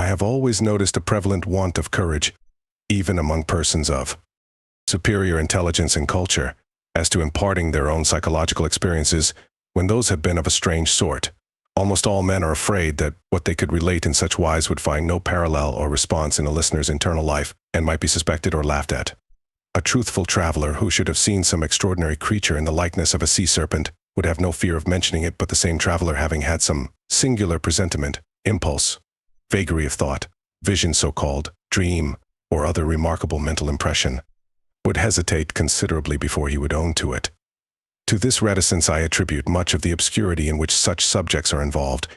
I have always noticed a prevalent want of courage, even among persons of superior intelligence and culture, as to imparting their own psychological experiences when those have been of a strange sort. Almost all men are afraid that what they could relate in such wise would find no parallel or response in a listener's internal life and might be suspected or laughed at. A truthful traveler who should have seen some extraordinary creature in the likeness of a sea serpent would have no fear of mentioning it, but the same traveler, having had some singular presentiment, impulse, vagary of thought, vision so-called, dream, or other remarkable mental impression, would hesitate considerably before he would own to it. To this reticence I attribute much of the obscurity in which such subjects are involved.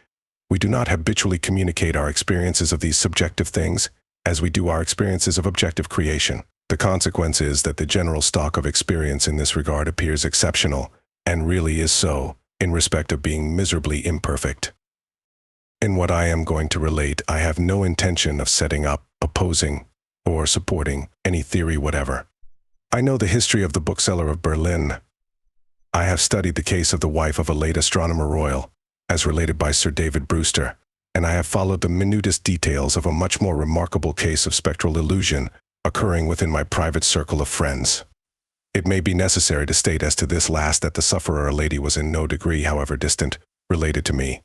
We do not habitually communicate our experiences of these subjective things as we do our experiences of objective creation. The consequence is that the general stock of experience in this regard appears exceptional, and really is so, in respect of being miserably imperfect. In what I am going to relate, I have no intention of setting up, opposing, or supporting any theory whatever. I know the history of the bookseller of Berlin. I have studied the case of the wife of a late astronomer royal, as related by Sir David Brewster, and I have followed the minutest details of a much more remarkable case of spectral illusion occurring within my private circle of friends. It may be necessary to state as to this last that the sufferer, a lady, was in no degree, however distant, related to me.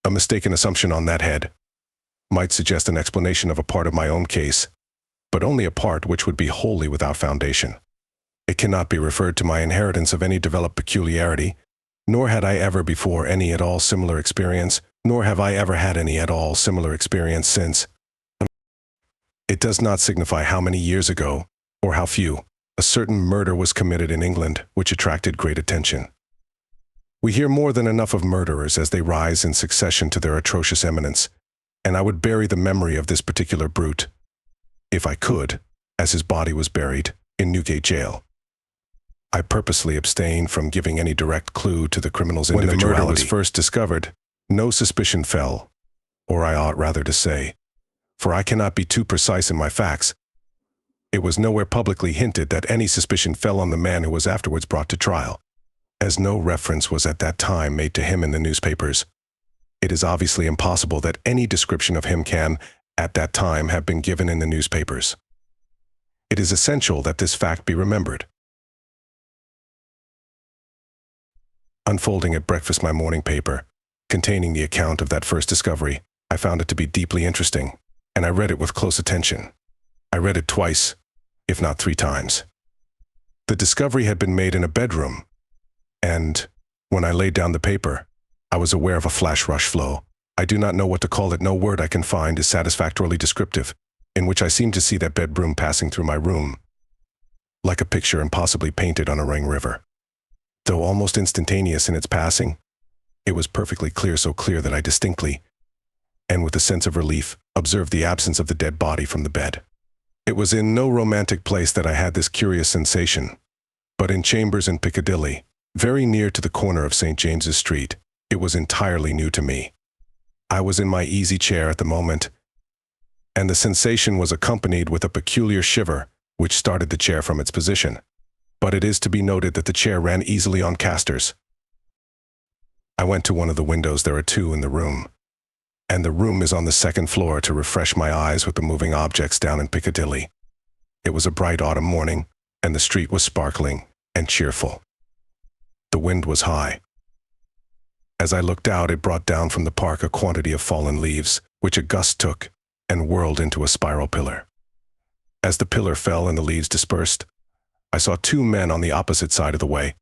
A mistaken assumption on that head might suggest an explanation of a part of my own case, but only a part which would be wholly without foundation. It cannot be referred to my inheritance of any developed peculiarity, nor had I ever before any at all similar experience, nor have I ever had any at all similar experience since. It does not signify how many years ago, or how few, a certain murder was committed in England which attracted great attention. We hear more than enough of murderers as they rise in succession to their atrocious eminence, and I would bury the memory of this particular brute, if I could, as his body was buried, in Newgate Jail. I purposely abstain from giving any direct clue to the criminal's individuality. When the murder was first discovered, no suspicion fell, or I ought rather to say, for I cannot be too precise in my facts, it was nowhere publicly hinted that any suspicion fell on the man who was afterwards brought to trial, as no reference was at that time made to him in the newspapers. It is obviously impossible that any description of him can, at that time, have been given in the newspapers. It is essential that this fact be remembered. Unfolding at breakfast my morning paper, containing the account of that first discovery, I found it to be deeply interesting, and I read it with close attention. I read it twice, if not 3 times. The discovery had been made in a bedroom, and, when I laid down the paper, I was aware of a flash rush flow. I do not know what to call it, no word I can find is satisfactorily descriptive, in which I seemed to see that bedroom passing through my room, like a picture impossibly painted on a Rhine river. Though almost instantaneous in its passing, it was perfectly clear, so clear that I distinctly, and with a sense of relief, observed the absence of the dead body from the bed. It was in no romantic place that I had this curious sensation, but in chambers in Piccadilly, very near to the corner of St. James's Street. It was entirely new to me. I was in my easy chair at the moment, and the sensation was accompanied with a peculiar shiver, which started the chair from its position. But it is to be noted that the chair ran easily on casters. I went to one of the windows, there are 2 in the room, and the room is on the 2nd floor, to refresh my eyes with the moving objects down in Piccadilly. It was a bright autumn morning, and the street was sparkling and cheerful. The wind was high. As I looked out, it brought down from the park a quantity of fallen leaves, which a gust took and whirled into a spiral pillar. As the pillar fell and the leaves dispersed, I saw 2 men on the opposite side of the way,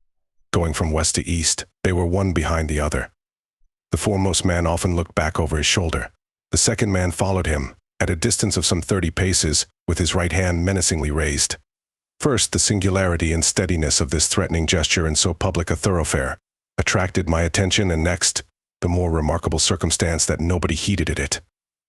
going from west to east. They were one behind the other. The foremost man often looked back over his shoulder. The second man followed him, at a distance of some 30 paces, with his right hand menacingly raised. First, the singularity and steadiness of this threatening gesture in so public a thoroughfare attracted my attention, and next, the more remarkable circumstance that nobody heeded it.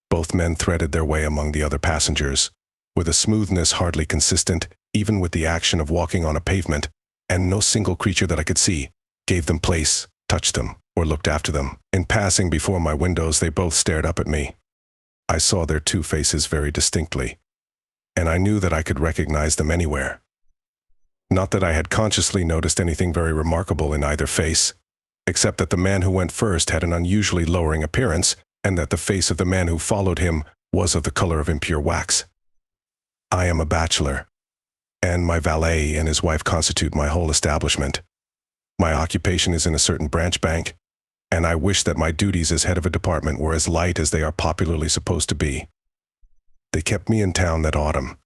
Both men threaded their way among the other passengers, with a smoothness hardly consistent even with the action of walking on a pavement, and no single creature that I could see gave them place, touched them, or looked after them. In passing before my windows, they both stared up at me. I saw their 2 faces very distinctly, and I knew that I could recognize them anywhere. Not that I had consciously noticed anything very remarkable in either face, except that the man who went first had an unusually lowering appearance, and that the face of the man who followed him was of the color of impure wax. I am a bachelor, and my valet and his wife constitute my whole establishment. My occupation is in a certain branch bank, and I wish that my duties as head of a department were as light as they are popularly supposed to be. They kept me in town that autumn,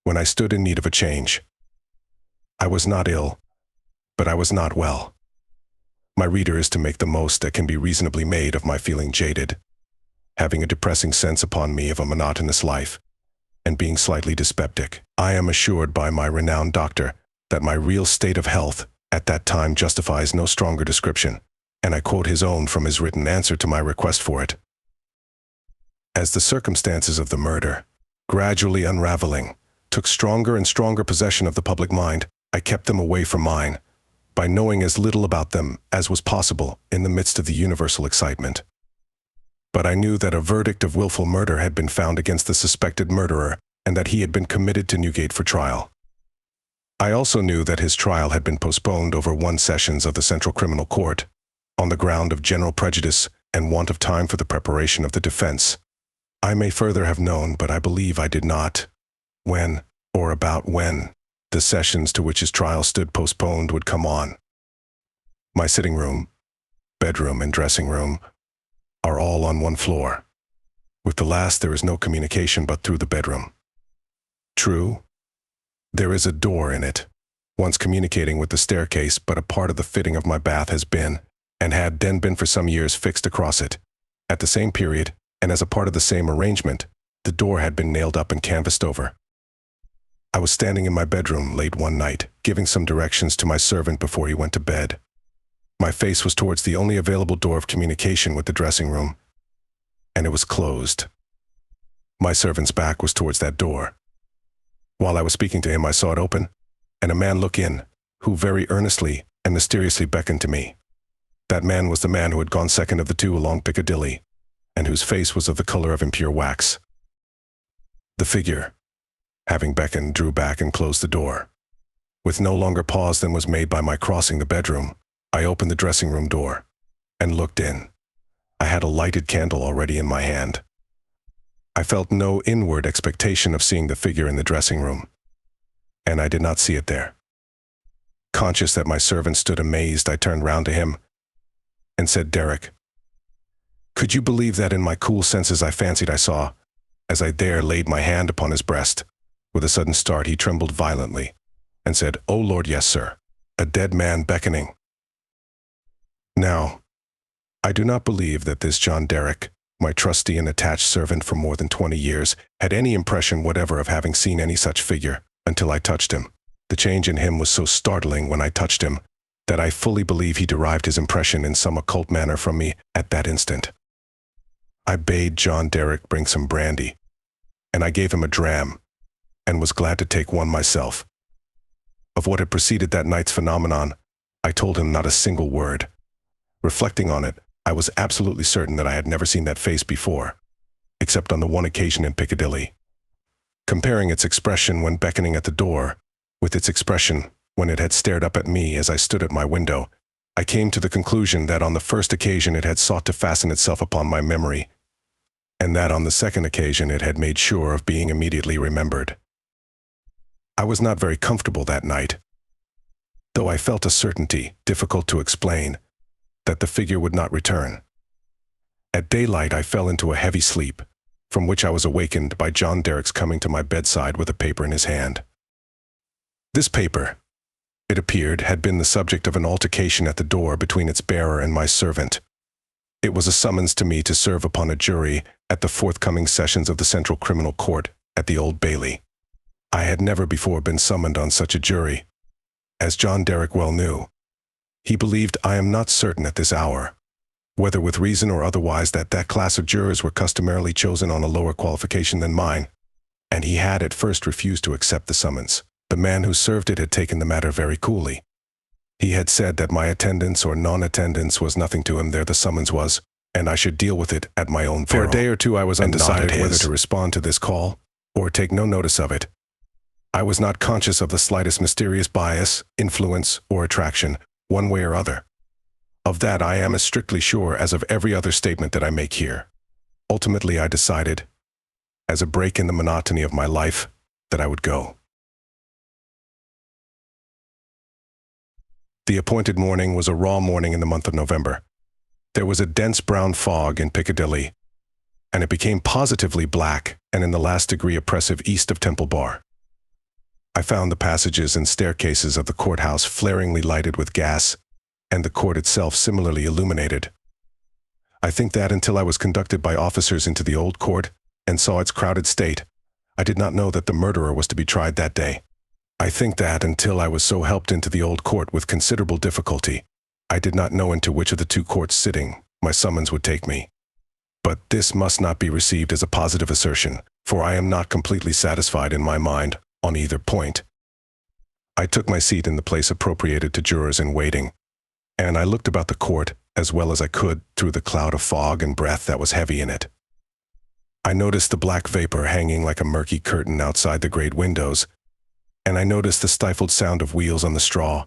when I stood in need of a change. I was not ill, but I was not well. My reader is to make the most that can be reasonably made of my feeling jaded, having a depressing sense upon me of a monotonous life, and being slightly dyspeptic. I am assured by my renowned doctor that my real state of health at that time justifies no stronger description, and I quote his own from his written answer to my request for it. As the circumstances of the murder, gradually unraveling, took stronger and stronger possession of the public mind, I kept them away from mine, by knowing as little about them as was possible in the midst of the universal excitement. But I knew that a verdict of willful murder had been found against the suspected murderer, and that he had been committed to Newgate for trial. I also knew that his trial had been postponed over 1 sessions of the Central Criminal Court, on the ground of general prejudice and want of time for the preparation of the defense. I may further have known, but I believe I did not, when, or about when, the sessions to which his trial stood postponed would come on. My sitting room, bedroom, and dressing room are all on one floor. With the last there is no communication but through the bedroom. True, there is a door in it, once communicating with the staircase, but a part of the fitting of my bath has been, and had then been for some years, fixed across it. At the same period, and as a part of the same arrangement, the door had been nailed up and canvassed over. I was standing in my bedroom late one night, giving some directions to my servant before he went to bed. My face was towards the only available door of communication with the dressing room, and it was closed. My servant's back was towards that door. While I was speaking to him, I saw it open, and a man look in, who very earnestly and mysteriously beckoned to me. That man was the man who had gone second of the 2 along Piccadilly, and whose face was of the color of impure wax. The figure, having beckoned, drew back and closed the door. With no longer pause than was made by my crossing the bedroom, I opened the dressing room door, and looked in. I had a lighted candle already in my hand. I felt no inward expectation of seeing the figure in the dressing room, and I did not see it there. Conscious that my servant stood amazed, I turned round to him, and said, "Derek, could you believe that in my cool senses I fancied I saw, as I there laid my hand upon his breast?" With a sudden start he trembled violently, and said, "Oh Lord, yes, sir, a dead man beckoning." Now, I do not believe that this John Derek, my trusty and attached servant for more than 20 years, had any impression whatever of having seen any such figure, until I touched him. The change in him was so startling when I touched him, that I fully believe he derived his impression in some occult manner from me at that instant. I bade John Derek bring some brandy, and I gave him a dram, and was glad to take one myself. Of what had preceded that night's phenomenon, I told him not a single word. Reflecting on it, I was absolutely certain that I had never seen that face before, except on the one occasion in Piccadilly. Comparing its expression when beckoning at the door, with its expression when it had stared up at me as I stood at my window, I came to the conclusion that on the first occasion it had sought to fasten itself upon my memory, and that on the second occasion it had made sure of being immediately remembered. I was not very comfortable that night, though I felt a certainty, difficult to explain, that the figure would not return. At daylight I fell into a heavy sleep, from which I was awakened by John Derek's coming to my bedside with a paper in his hand. This paper, it appeared, had been the subject of an altercation at the door between its bearer and my servant. It was a summons to me to serve upon a jury at the forthcoming sessions of the Central Criminal Court at the Old Bailey. I had never before been summoned on such a jury. As John Derek well knew, he believed, I am not certain at this hour, whether with reason or otherwise, that that class of jurors were customarily chosen on a lower qualification than mine, and he had at first refused to accept the summons. The man who served it had taken the matter very coolly. He had said that my attendance or non-attendance was nothing to him. There the summons was, and I should deal with it at my own peril. For a day or two I was undecided whether to respond to this call, or take no notice of it. I was not conscious of the slightest mysterious bias, influence, or attraction, one way or other. Of that I am as strictly sure as of every other statement that I make here. Ultimately, I decided, as a break in the monotony of my life, that I would go. The appointed morning was a raw morning in the month of November. There was a dense brown fog in Piccadilly, and it became positively black and in the last degree oppressive east of Temple Bar. I found the passages and staircases of the courthouse flaringly lighted with gas, and the court itself similarly illuminated. I think that until I was conducted by officers into the old court and saw its crowded state, I did not know that the murderer was to be tried that day. I think that until I was so helped into the old court with considerable difficulty, I did not know into which of the two courts sitting my summons would take me. But this must not be received as a positive assertion, for I am not completely satisfied in my mind on either point. I took my seat in the place appropriated to jurors in waiting, and I looked about the court as well as I could through the cloud of fog and breath that was heavy in it. I noticed the black vapor hanging like a murky curtain outside the great windows, and I noticed the stifled sound of wheels on the straw,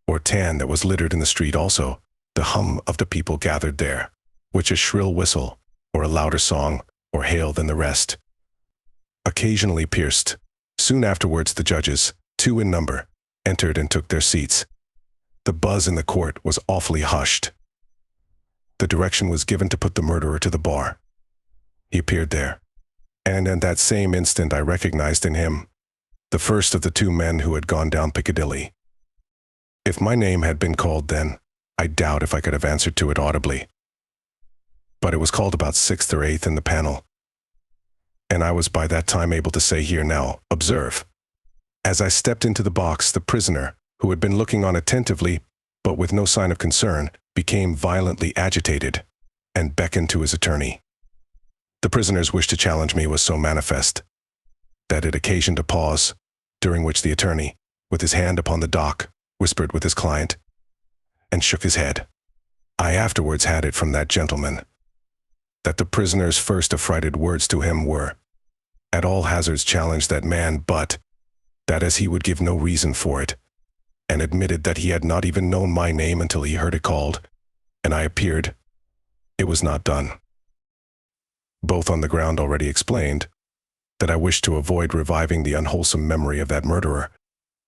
or tan that was littered in the street, also the hum of the people gathered there, which a shrill whistle, or a louder song, or hail than the rest, occasionally pierced. Soon afterwards the judges, 2 in number, entered and took their seats. The buzz in the court was awfully hushed. The direction was given to put the murderer to the bar. He appeared there, and at that same instant I recognized in him the first of the 2 men who had gone down Piccadilly. If my name had been called then, I doubt if I could have answered to it audibly. But it was called about 6th or 8th in the panel, and I was by that time able to say, "Here now, observe." As I stepped into the box, the prisoner, who had been looking on attentively, but with no sign of concern, became violently agitated, and beckoned to his attorney. The prisoner's wish to challenge me was so manifest that it occasioned a pause, during which the attorney, with his hand upon the dock, whispered with his client, and shook his head. I afterwards had it from that gentleman that the prisoner's first affrighted words to him were, "At all hazards challenge that man, but," that as he would give no reason for it, and admitted that he had not even known my name until he heard it called, and I appeared, it was not done. Both on the ground already explained, that I wished to avoid reviving the unwholesome memory of that murderer,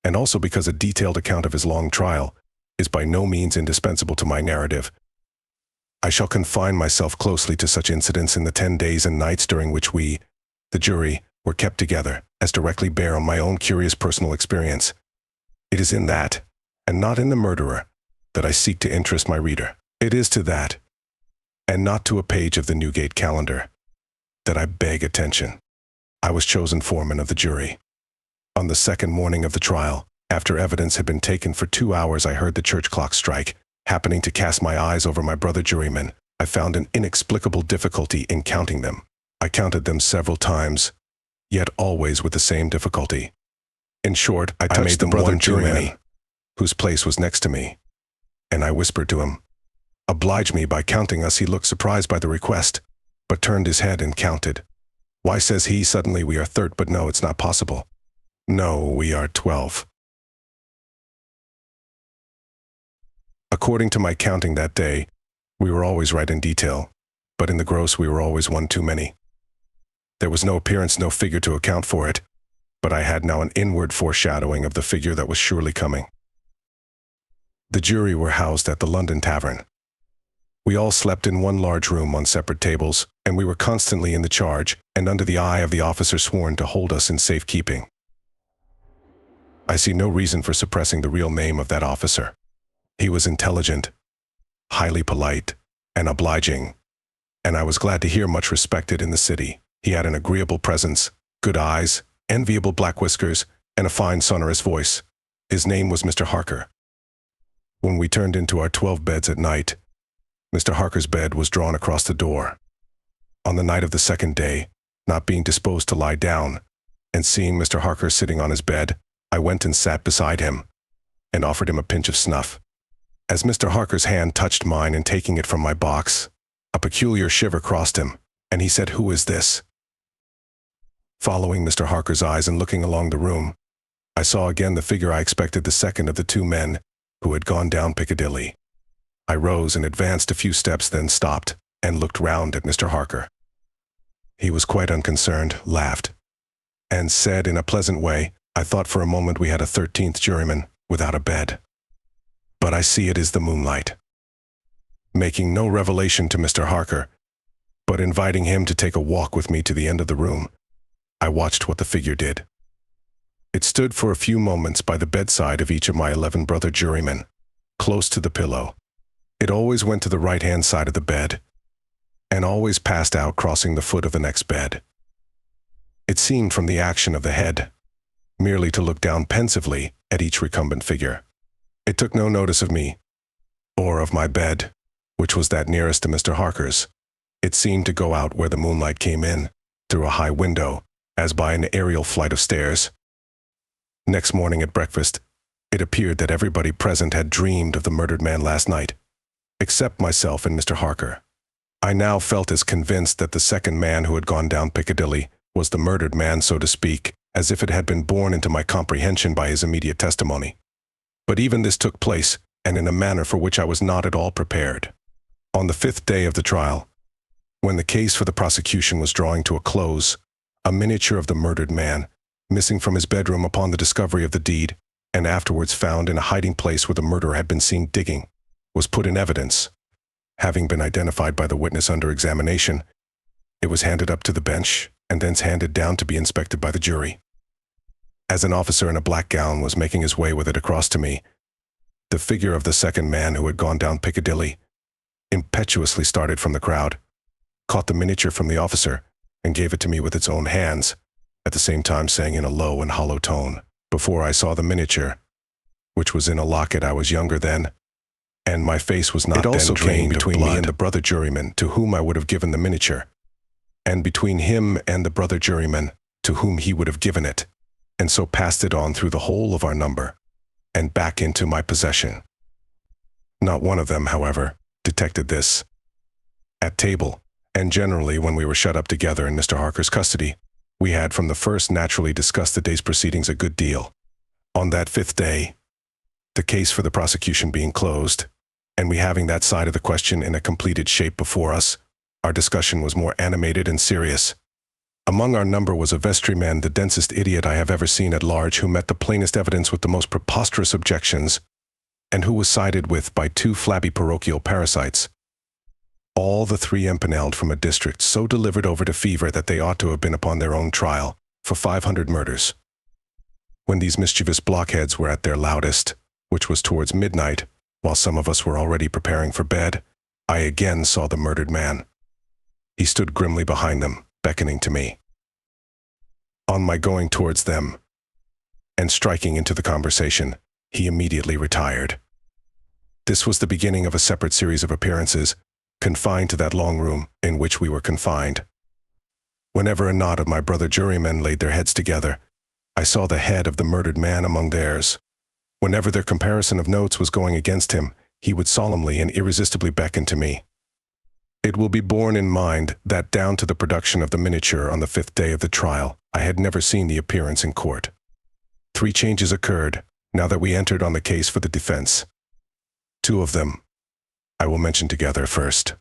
and also because a detailed account of his long trial is by no means indispensable to my narrative. I shall confine myself closely to such incidents in the 10 days and nights during which we, the jury, were kept together, as directly bear on my own curious personal experience. It is in that, and not in the murderer, that I seek to interest my reader. It is to that, and not to a page of the Newgate calendar, that I beg attention. I was chosen foreman of the jury. On the second morning of the trial, after evidence had been taken for 2 hours, I heard the church clock strike. Happening to cast my eyes over my brother jurymen, I found an inexplicable difficulty in counting them. I counted them several times, yet always with the same difficulty. In short, I touched the brother juryman, whose place was next to me, and I whispered to him, "Oblige me by counting us." He looked surprised by the request, but turned his head and counted. "Why," says he suddenly, "we are 13, but no, it's not possible. No, we are 12. According to my counting that day, we were always right in detail, but in the gross we were always 1 too many. There was no appearance, no figure to account for it, but I had now an inward foreshadowing of the figure that was surely coming. The jury were housed at the London Tavern. We all slept in one large room on separate tables, and we were constantly in the charge and under the eye of the officer sworn to hold us in safekeeping. I see no reason for suppressing the real name of that officer. He was intelligent, highly polite, and obliging, and I was glad to hear much respected in the city. He had an agreeable presence, good eyes, enviable black whiskers, and a fine sonorous voice. His name was Mr. Harker. When we turned into our 12 beds at night, Mr. Harker's bed was drawn across the door. On the night of the second day, not being disposed to lie down, and seeing Mr. Harker sitting on his bed, I went and sat beside him, and offered him a pinch of snuff. As Mr. Harker's hand touched mine in taking it from my box, a peculiar shiver crossed him, and he said, "Who is this?" Following Mr. Harker's eyes and looking along the room, I saw again the figure I expected, the second of the 2 men who had gone down Piccadilly. I rose and advanced a few steps, then stopped and looked round at Mr. Harker. He was quite unconcerned, laughed, and said in a pleasant way, "I thought for a moment we had a 13th juryman without a bed. But I see it is the moonlight." Making no revelation to Mr. Harker, but inviting him to take a walk with me to the end of the room, I watched what the figure did. It stood for a few moments by the bedside of each of my 11 brother jurymen, close to the pillow. It always went to the right-hand side of the bed, and always passed out crossing the foot of the next bed. It seemed from the action of the head, merely to look down pensively at each recumbent figure. It took no notice of me, or of my bed, which was that nearest to Mr. Harker's. It seemed to go out where the moonlight came in, through a high window, as by an aerial flight of stairs. Next morning at breakfast, it appeared that everybody present had dreamed of the murdered man last night, except myself and Mr. Harker. I now felt as convinced that the second man who had gone down Piccadilly was the murdered man, so to speak, as if it had been borne into my comprehension by his immediate testimony. But even this took place, and in a manner for which I was not at all prepared. On the 5th day of the trial, when the case for the prosecution was drawing to a close, a miniature of the murdered man, missing from his bedroom upon the discovery of the deed, and afterwards found in a hiding place where the murderer had been seen digging, was put in evidence. Having been identified by the witness under examination, it was handed up to the bench, and thence handed down to be inspected by the jury. As an officer in a black gown was making his way with it across to me, the figure of the second man who had gone down Piccadilly impetuously started from the crowd, caught the miniature from the officer, and gave it to me with its own hands, at the same time saying in a low and hollow tone, "Before I saw the miniature, which was in a locket, I was younger then, and my face was not then drained of blood." It also came between me and the brother juryman to whom I would have given the miniature, and between him and the brother juryman to whom he would have given it, and so passed it on through the whole of our number, and back into my possession. Not one of them, however, detected this. At table, and generally when we were shut up together in Mr. Harker's custody, we had from the first naturally discussed the day's proceedings a good deal. On that 5th day, the case for the prosecution being closed, and we having that side of the question in a completed shape before us, our discussion was more animated and serious. Among our number was a vestryman, the densest idiot I have ever seen at large, who met the plainest evidence with the most preposterous objections, and who was sided with by 2 flabby parochial parasites. All the 3 empaneled from a district so delivered over to fever that they ought to have been upon their own trial for 500 murders. When these mischievous blockheads were at their loudest, which was towards midnight, while some of us were already preparing for bed, I again saw the murdered man. He stood grimly behind them, beckoning to me. On my going towards them, and striking into the conversation, he immediately retired. This was the beginning of a separate series of appearances, confined to that long room in which we were confined. Whenever a knot of my brother jurymen laid their heads together, I saw the head of the murdered man among theirs. Whenever their comparison of notes was going against him, he would solemnly and irresistibly beckon to me. It will be borne in mind that down to the production of the miniature on the 5th day of the trial, I had never seen the appearance in court. 3 changes occurred, now that we entered on the case for the defense. 2 of them I will mention together first.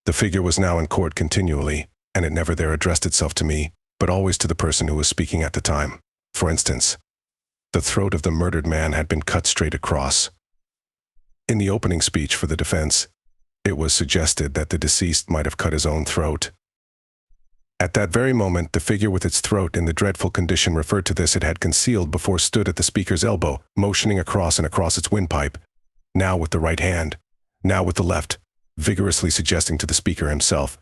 The figure was now in court continually, and it never there addressed itself to me, but always to the person who was speaking at the time. For instance, the throat of the murdered man had been cut straight across. In the opening speech for the defense, it was suggested that the deceased might have cut his own throat. At that very moment, the figure with its throat in the dreadful condition referred to this it had concealed before stood at the speaker's elbow, motioning across and across its windpipe, now with the right hand, now with the left, vigorously suggesting to the speaker himself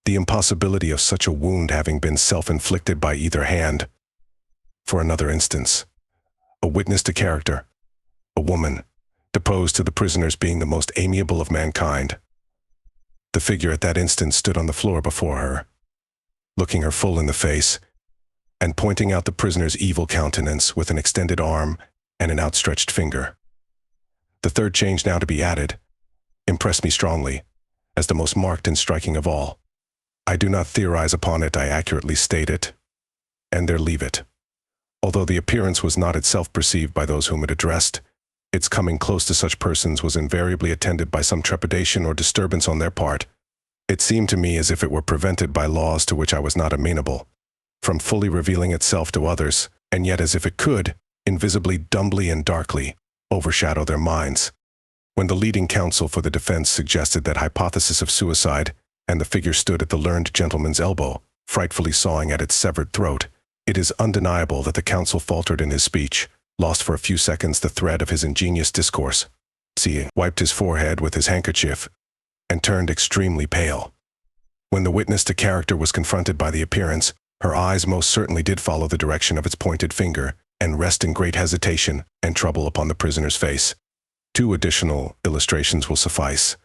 the impossibility of such a wound having been self-inflicted by either hand. For another instance, a witness to character, a woman, deposed to the prisoner's being the most amiable of mankind. The figure at that instant stood on the floor before her, looking her full in the face, and pointing out the prisoner's evil countenance with an extended arm and an outstretched finger. The third change now to be added impressed me strongly, as the most marked and striking of all. I do not theorize upon it, I accurately state it, and there leave it. Although the appearance was not itself perceived by those whom it addressed, its coming close to such persons was invariably attended by some trepidation or disturbance on their part, It seemed to me as if it were prevented by laws to which I was not amenable, from fully revealing itself to others, and yet as if it could, invisibly, dumbly, and darkly, overshadow their minds. When the leading counsel for the defense suggested that hypothesis of suicide, and the figure stood at the learned gentleman's elbow, frightfully sawing at its severed throat, it is undeniable that the counsel faltered in his speech, lost for a few seconds the thread of his ingenious discourse. He wiped his forehead with his handkerchief, and turned extremely pale. When the witness to character was confronted by the appearance, her eyes most certainly did follow the direction of its pointed finger, and rest in great hesitation and trouble upon the prisoner's face. 2 additional illustrations will suffice.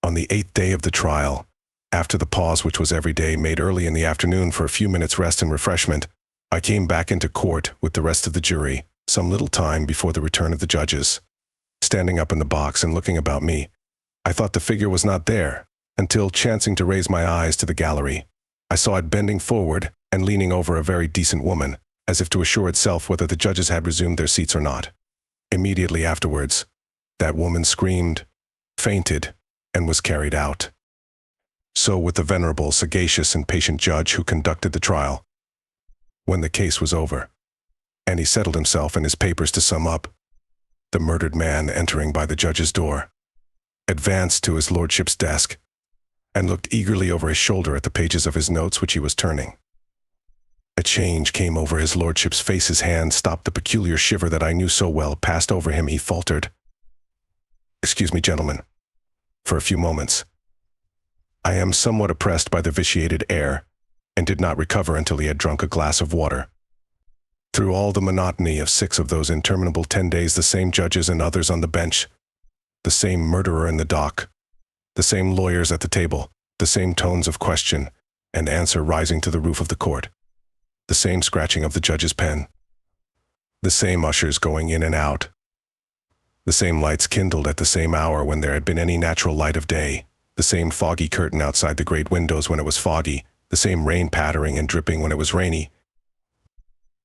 On the 8th day of the trial, after the pause which was every day made early in the afternoon for a few minutes' rest and refreshment, I came back into court with the rest of the jury, some little time before the return of the judges. Standing up in the box and looking about me, I thought the figure was not there, until, chancing to raise my eyes to the gallery, I saw it bending forward and leaning over a very decent woman, as if to assure itself whether the judges had resumed their seats or not. Immediately afterwards, that woman screamed, fainted, and was carried out. So with the venerable, sagacious, and patient judge who conducted the trial. When the case was over, and he settled himself and his papers to sum up, the murdered man, entering by the judge's door, advanced to his lordship's desk, and looked eagerly over his shoulder at the pages of his notes which he was turning. A change came over his lordship's face. His hand stopped. The peculiar shiver that I knew so well passed over him. He faltered, "Excuse me, gentlemen, for a few moments. I am somewhat oppressed by the vitiated air," and did not recover until he had drunk a glass of water. Through all the monotony of 6 of those interminable 10 days, the same judges and others on the bench, the same murderer in the dock, the same lawyers at the table, the same tones of question and answer rising to the roof of the court, the same scratching of the judge's pen, the same ushers going in and out, the same lights kindled at the same hour when there had been any natural light of day, the same foggy curtain outside the great windows when it was foggy, the same rain pattering and dripping when it was rainy,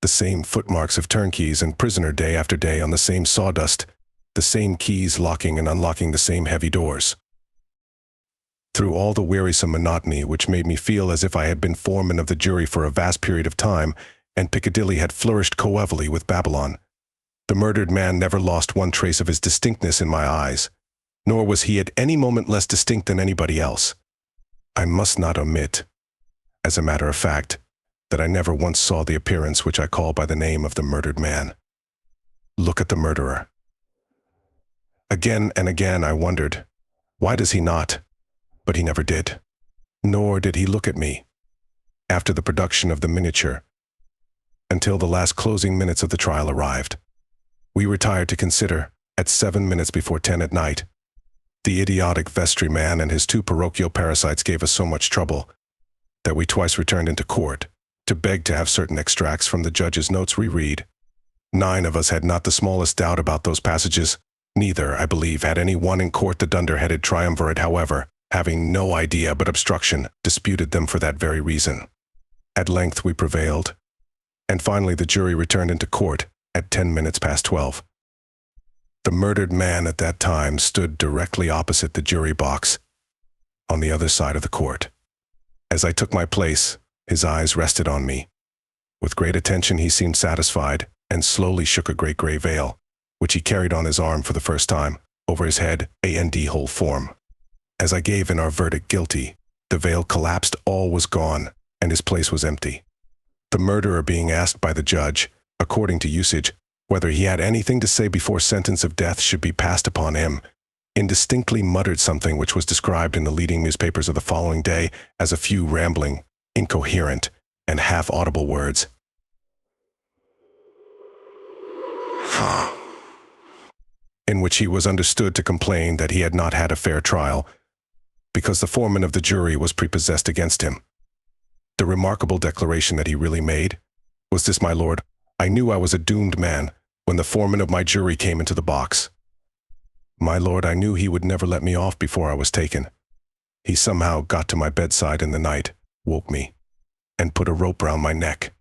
the same footmarks of turnkeys and prisoner day after day on the same sawdust, the same keys locking and unlocking the same heavy doors. Through all the wearisome monotony which made me feel as if I had been foreman of the jury for a vast period of time, and Piccadilly had flourished coevally with Babylon, the murdered man never lost one trace of his distinctness in my eyes, nor was he at any moment less distinct than anybody else. I must not omit, as a matter of fact, that I never once saw the appearance which I call by the name of the murdered man. Look at the murderer. Again and again I wondered, why does he not? But he never did. Nor did he look at me, after the production of the miniature, until the last closing minutes of the trial arrived. We retired to consider, at 7 minutes before 10 at night. The idiotic vestryman and his 2 parochial parasites gave us so much trouble that we twice returned into court to beg to have certain extracts from the judge's notes reread. 9 of us had not the smallest doubt about those passages. Neither, I believe, had any one in court. The dunder-headed triumvirate, however, having no idea but obstruction, disputed them for that very reason. At length we prevailed, and finally the jury returned into court at 10 minutes past 12. The murdered man at that time stood directly opposite the jury box, on the other side of the court. As I took my place, his eyes rested on me. With great attention he seemed satisfied, and slowly shook a great gray veil, which he carried on his arm for the first time, over his head, and whole form. As I gave in our verdict guilty, the veil collapsed, all was gone, and his place was empty. The murderer, being asked by the judge, according to usage, whether he had anything to say before sentence of death should be passed upon him, indistinctly muttered something which was described in the leading newspapers of the following day as a few rambling, incoherent, and half-audible words. In which he was understood to complain that he had not had a fair trial, because the foreman of the jury was prepossessed against him. The remarkable declaration that he really made was this: my lord, I knew I was a doomed man when the foreman of my jury came into the box. My lord, I knew he would never let me off before I was taken. He somehow got to my bedside in the night, woke me, and put a rope round my neck.